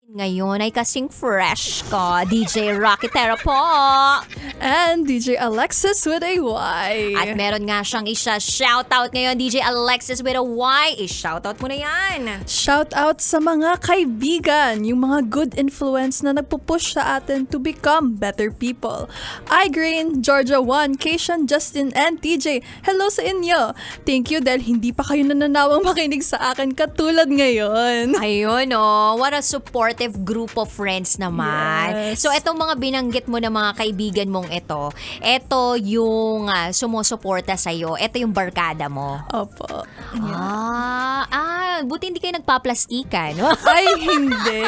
Ngayon ay kasing fresh ko, DJ Rocky Terra po. And DJ Alexis with a Y. At meron nga siyang isa-shoutout ngayon, DJ Alexis with a Y. I-shoutout mo na yan. Shoutout sa mga kaibigan, yung mga good influence na nagpupush sa atin to become better people. Igrain, Georgia 1, Kayshan, Justin, and TJ, hello sa inyo. Thank you dahil hindi pa kayo nananawang makinig sa akin katulad ngayon. Ayun oh, what a supportive group of friends naman. Yes. So etong mga binanggit mo na mga kaibigan mong ito yung sumusuporta sa'yo. Ito yung barkada mo. Opo. Buti hindi kayo nagpaplastikan. Ay, hindi.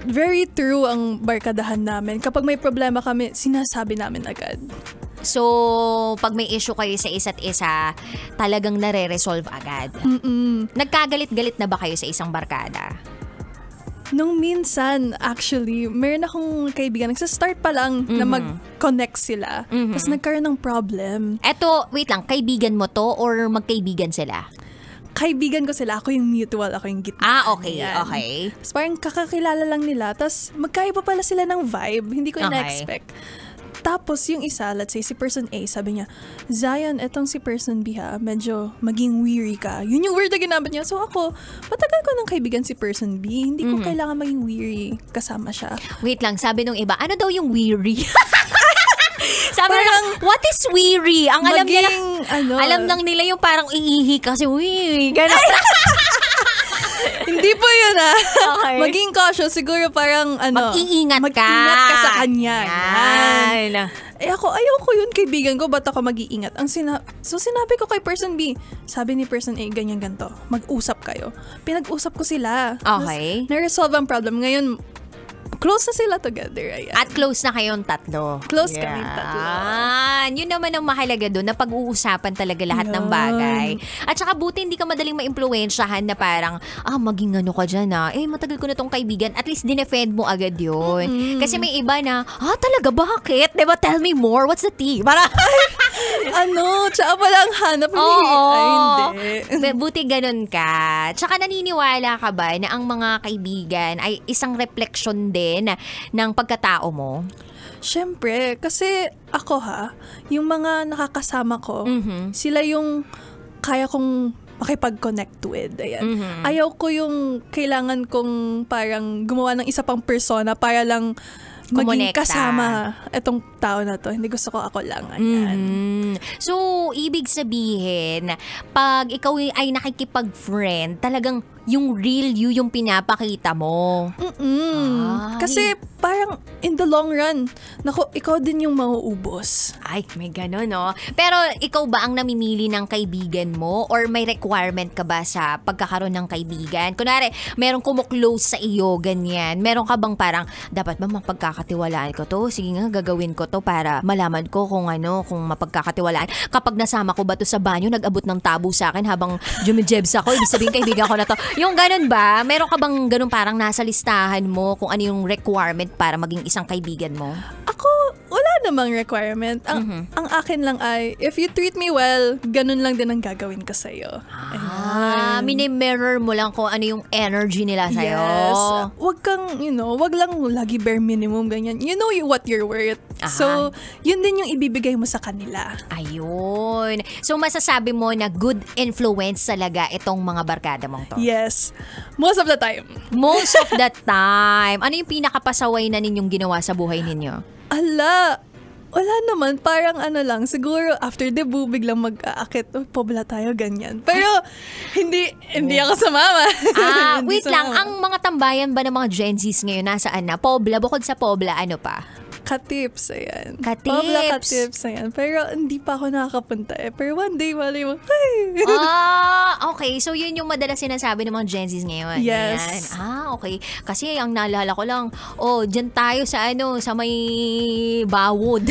Very true ang barkadahan namin. Kapag may problema kami, sinasabi namin agad. So, pag may issue kayo sa isa't isa, talagang nare-resolve agad. Nagkagalit-galit na ba kayo sa isang barkada? Nung minsan, actually, meron akong kaibigan, nagsa-start pa lang na mag-connect sila. Tapos nagkaroon ng problem. Eto, wait lang, kaibigan mo to or magkaibigan sila? Kaibigan ko sila, ako yung mutual, ako yung gitna. Okay, okay. Tapos parang kakakilala lang nila, tapos magkaiba pala sila ng vibe, hindi ko ina-expect. Tapos yung isa, let's say si person A, sabi niya, Zion, etong si person B ha, medyo maging weary ka. Yun yung word na ginamit niya. So ako, matagal ko ng kaibigan si person B, hindi ko kailangan maging weary kasama siya. Wait lang, sabi nung iba, ano daw yung weary? Sabi parang, what is weary? Ang alam lang nila yung parang iihi kasi, uy, gano'n. Hindi po yun Okay. Maging cautious, siguro parang mag-iingat ka. Mag-ingat ka sa kanya. Yan. Ako, ayoko yun, kaibigan ko, ba't ako mag-iingat? So sinabi ko kay person B, sabi ni person A, ganyan ganto, mag-usap kayo. Pinag-usap ko sila. Okay. Na-resolve ang problem. Ngayon, close na sila together. Ayan. At close na kayong tatlo. Close kami tatlo. Yun naman ang mahalaga doon, na pag-uusapan talaga lahat ng bagay. At saka buti hindi ka madaling ma-impluwensyahan na parang, maging ano ka dyan matagal ko na tong kaibigan. At least dinefend mo agad yun. Kasi may iba na, talaga bakit? Diba, tell me more, what's the tea? Para tsaka palang hanap ni. Ay, hindi. Buti ganun ka. Tsaka naniniwala ka ba na ang mga kaibigan ay isang refleksyon din ng pagkatao mo? Siyempre, kasi ako yung mga nakakasama ko, sila yung kaya kong makipag-connect with. Ayan. Ayaw ko yung kailangan kong parang gumawa ng isa pang persona para lang maging kasama itong tao na to. Hindi gusto ko ako lang. Ayan. So, ibig sabihin, pag ikaw ay nakikipag-friend, talagang yung real you yung pinapakita mo. Kasi parang in the long run, ikaw din yung mauubos. Ay, may gano'n, no? Pero ikaw ba ang namimili ng kaibigan mo or may requirement ka ba sa pagkakaroon ng kaibigan? Kunwari, meron kumuklose sa iyo, ganyan. Meron ka bang parang, dapat ba mapagkakatiwalaan ko to? Sige nga, gagawin ko to para malaman ko kung mapagkakatiwalaan. Kapag nasama ko ba to sa banyo, nag-abot ng tabo sa akin habang jumijebs ako, ibig sabihin kaibigan ko na to. Yung ganun ba? Meron ka bang ganun parang nasa listahan mo kung ano yung requirement para maging isang kaibigan mo? Ako, wala namang requirement. Ang akin lang ay, if you treat me well, ganun lang din ang gagawin ko sa'yo. Mini-mirror mo lang kung ano yung energy nila sa'yo. Yes. Wag lang lagi bare minimum, ganyan. You know what you're worth. So, yun din yung ibibigay mo sa kanila. Ayun. So, masasabi mo na good influence talaga itong mga barkada mong to? Yes. Most of the time. Most of the time. Ano yung pinakapasaway na ninyong ginawa sa buhay ninyo? Wala naman. Parang lang. Siguro after debut, biglang mag-aakit. Pobla tayo, ganyan. Pero, hindi ako sumama. Wait lang. Ang mga tambayan ba ng mga Gen Zs ngayon, nasaan na? Pobla, bukod sa Pobla, ano pa? Katips, ayan. Katips. Pobla Katips, ayan. Pero hindi pa ako nakakapunta Pero one day, malay mo, okay. So, yun yung madalas sinasabi ng mga Gen Zs ngayon. Yes. Ayan. Okay. Kasi ang naalala ko lang, dyan tayo sa may Bawod.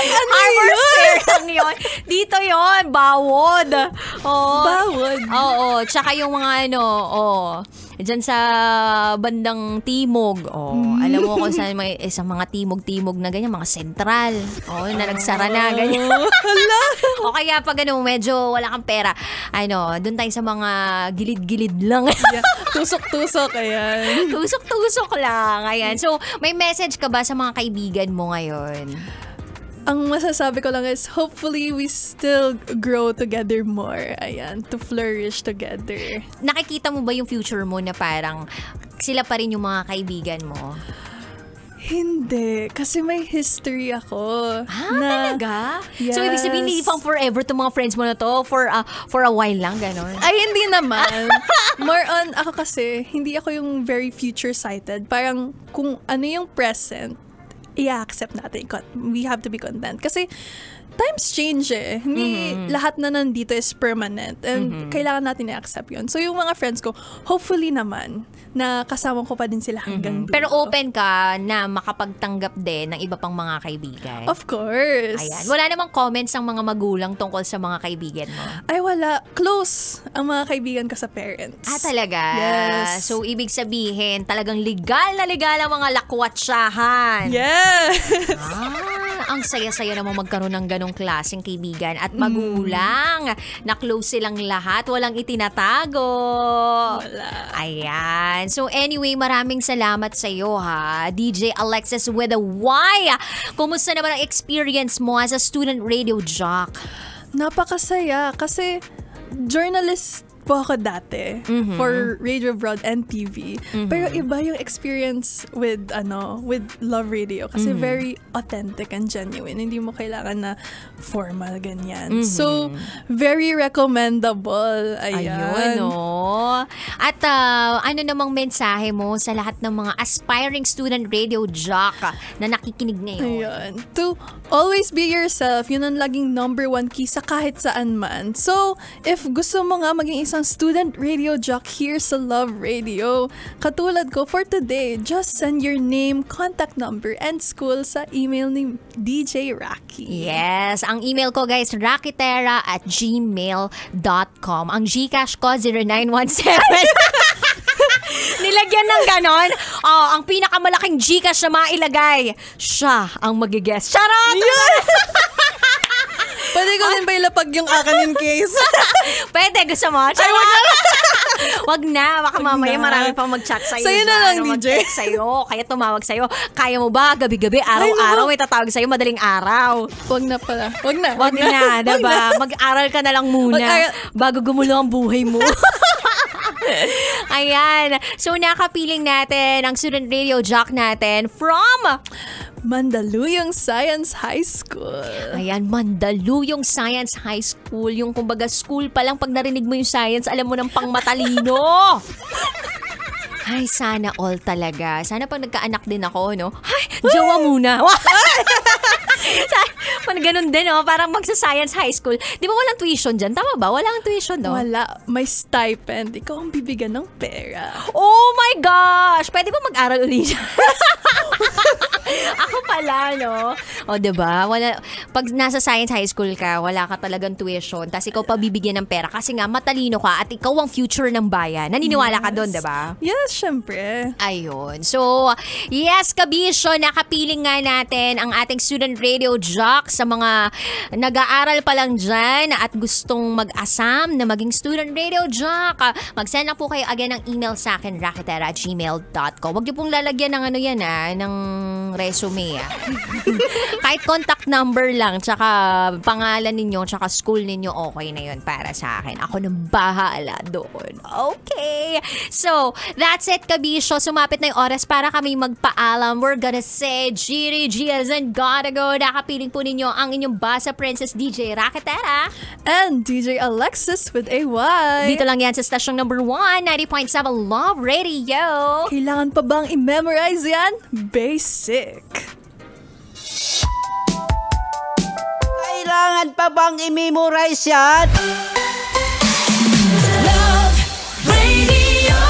Harbor Square lang yun. Dito yun, Bawod. Bawod? Oo. Tsaka yung mga Diyan sa bandang timog. Alam mo kung saan may isang mga timog-timog na ganyan, mga sentral. Na nagsara na ganyan. O kaya pag medyo wala kang pera, doon tayo sa mga gilid-gilid lang. Tusok-tusok, ayan. Tusok-tusok lang, ayan. So, may message ka ba sa mga kaibigan mo ngayon? Ang masasabi ko lang is hopefully we still grow together more. Ayan, to flourish together. Nakikita mo ba yung future mo na parang sila pa rin yung mga kaibigan mo? Hindi. Kasi may history ako. Talaga? Yes. So, ibig sabihin, hindi pang forever itong mga friends mo na to? For a while lang, gano'n? Ay, hindi naman. More on, ako kasi, hindi ako yung very future-sighted. Parang kung ano yung present, i-accept natin. We have to be content. Kasi, times change eh. Hindi lahat na nandito is permanent. And kailangan natin i-accept yun. So, yung mga friends ko, hopefully naman, na kasama ko pa din sila hanggang dulo. Pero open ka na makapagtanggap din ng iba pang mga kaibigan? Of course. Ayan. Wala namang comments ang mga magulang tungkol sa mga kaibigan mo? Ay, wala. Close ang mga kaibigan ko sa parents. Talaga? Yes. So, ibig sabihin, talagang legal na legal ang mga lakwatsahan. Yes! Ang saya-saya namang magkaroon ng ganong klaseng kaibigan at magulang na close silang lahat, walang itinatago. Wala. Ayan. So anyway, maraming salamat sa iyo ha, DJ Alexis with a Y. Kumusta naman ang experience mo as a student radio jock? Napakasaya kasi journalist po ako dati for Radio Abroad and TV. Pero iba yung experience with Love Radio kasi very authentic and genuine. Hindi mo kailangan na formal ganyan. So, very recommendable. Ayan. At ano namang mensahe mo sa lahat ng mga aspiring student radio jock na nakikinig ngayon? Ayan. To always be yourself, yun ang laging number one key sa kahit saan man. So, if gusto mo nga maging isang student radio jock here sa Love Radio, katulad ko for today, just send your name, contact number, and school sa email ni DJ Rocky. Yes, ang email ko guys, rakitera@gmail.com. Ang Gcash ko, 0917. Nilagyan ng ganon. Ang pinakamalaking Gcash na mailagay, siya ang magigess. Charot! Pwede ko din ba ilapag yung akin in case? Pwede, gusto mo? Wag na, baka mamaya marami pang mag-chat sa'yo. Sa'yo na lang, DJ. Mag-text sa'yo, kaya tumawag sa'yo. Kaya mo ba, gabi-gabi, araw-araw, may tatawag sa'yo, madaling araw? Wag na pala. Wag na, diba? Mag-aral ka na lang muna bago gumulo ang buhay mo. Ayan. So, nakapiling natin ang student radio jock natin from Mandaluyong Science High School. Ayan, Mandaluyong Science High School. Yung kumbaga school pa lang, pag narinig mo yung science, alam mo ng pangmatalino. Ay, sana all talaga. Sana pag nagkaanak din ako, no? Ay, jowa muna. Ganun din, no? Parang magsa-science high school. Di ba walang tuition dyan? Tama ba? Walang tuition, no? Wala. May stipend. Ikaw ang bibigyan ng pera. Oh my gosh! Pwede ba mag-aral ulit siya? Ako pala, no? O, diba? Pag nasa science high school ka, wala ka talagang tuition, tapos ikaw pa bibigyan ng pera kasi nga matalino ka at ikaw ang future ng bayan. Naniniwala ka doon, diba? Yes, syempre. Ayun. So, yes, kabisyo, nakapiling nga natin ang ating student radio jock sa mga nag-aaral pa lang dyan at gustong mag-asam na maging student radio jock. Mag-send na po kayo again ng email sa akin, rakitera@gmail.com. Huwag niyo pong lalagyan ng ng resume. Kahit contact number lang, tsaka pangalan ninyo, tsaka school ninyo, okay na yun para sa akin. Ako nang bahala doon. Okay. So, that's it, kabisyo. Sumapit na yung oras para kami magpaalam. We're gonna say, Giri, Giaz, and gotta go. Nakapiling po ninyo ang inyong Basa Princess DJ Rakitera. And DJ Alexis with a Y. Dito lang yan sa stasyong number 1, 90.7 Love Radio. Kailangan pa bang i-memorize yan? Basic. Kailangan pa bang i-memorize yan? Love Radio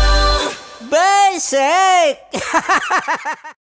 Basic!